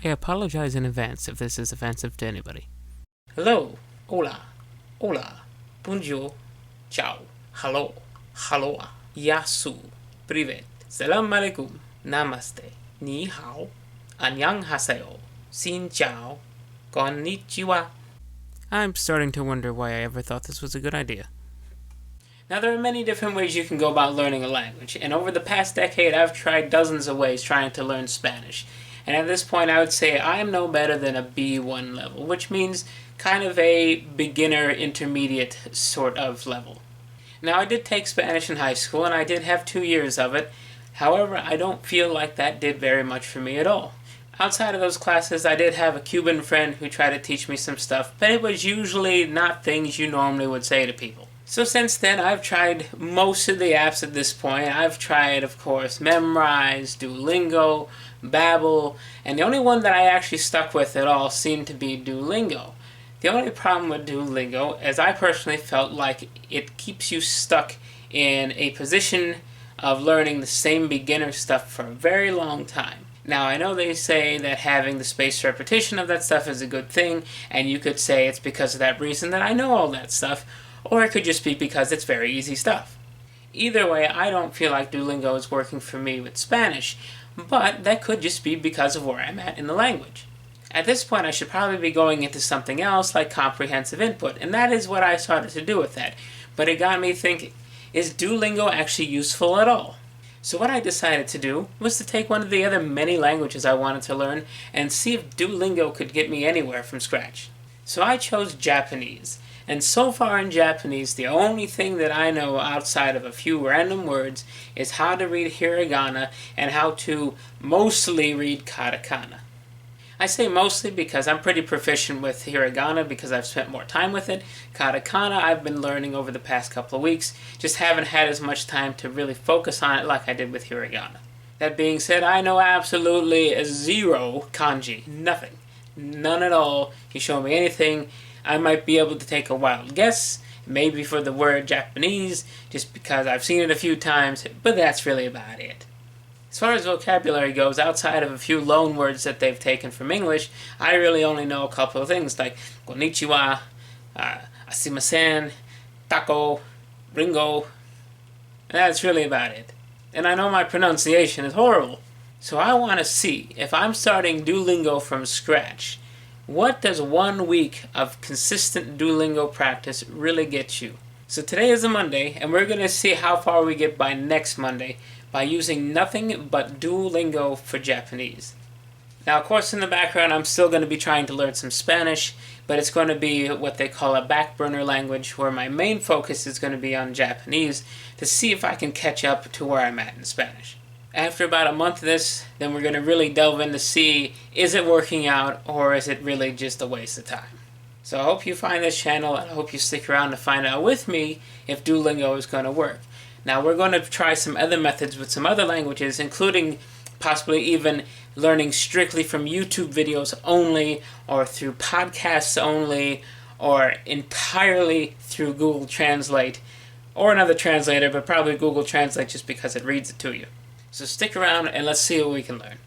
I apologize in advance if this is offensive to anybody. Hello, hola, hola, bonjour, ciao, hello, helloa, yasu, privet, salam alaikum, namaste, ni hao, annyeonghaseyo, xin chào, konnichiwa. I'm starting to wonder why I ever thought this was a good idea. Now, there are many different ways you can go about learning a language, and over the past decade, I've tried dozens of ways trying to learn Spanish. And at this point, I would say I am no better than a B1 level, which means kind of a beginner intermediate sort of level. Now, I did take Spanish in high school, and I did have 2 years of it. However, I don't feel like that did very much for me at all. Outside of those classes, I did have a Cuban friend who tried to teach me some stuff, but it was usually not things you normally would say to people. So since then, I've tried most of the apps at this point. I've tried, of course, Memrise, Duolingo, Babbel, and the only one that I actually stuck with at all seemed to be Duolingo. The only problem with Duolingo is I personally felt like it keeps you stuck in a position of learning the same beginner stuff for a very long time. Now, I know they say that having the spaced repetition of that stuff is a good thing, and you could say it's because of that reason that I know all that stuff, or it could just be because it's very easy stuff. Either way, I don't feel like Duolingo is working for me with Spanish, but that could just be because of where I'm at in the language. At this point, I should probably be going into something else like comprehensive input, and that is what I started to do with that. But it got me thinking, is Duolingo actually useful at all? So what I decided to do was to take one of the other many languages I wanted to learn and see if Duolingo could get me anywhere from scratch. So I chose Japanese. And so far in Japanese, the only thing that I know outside of a few random words is how to read hiragana and how to mostly read katakana. I say mostly because I'm pretty proficient with hiragana because I've spent more time with it. Katakana I've been learning over the past couple of weeks, just haven't had as much time to really focus on it like I did with hiragana. That being said, I know absolutely zero kanji, nothing, none at all. You show me anything, I might be able to take a wild guess, maybe for the word Japanese, just because I've seen it a few times, but that's really about it. As far as vocabulary goes, outside of a few loan words that they've taken from English, I really only know a couple of things like konnichiwa, asimasen, taco, ringo, and that's really about it. And I know my pronunciation is horrible, so I want to see, if I'm starting Duolingo from scratch, what does 1 week of consistent Duolingo practice really get you? So today is a Monday, and we're going to see how far we get by next Monday by using nothing but Duolingo for Japanese. Now, of course, in the background, I'm still going to be trying to learn some Spanish, but it's going to be what they call a back burner language, where my main focus is going to be on Japanese to see if I can catch up to where I'm at in Spanish. After about a month of this, then we're going to really delve in to see, is it working out or is it really just a waste of time? So I hope you find this channel and I hope you stick around to find out with me if Duolingo is going to work. Now we're going to try some other methods with some other languages, including possibly even learning strictly from YouTube videos only, or through podcasts only, or entirely through Google Translate, or another translator, but probably Google Translate just because it reads it to you. So stick around and let's see what we can learn.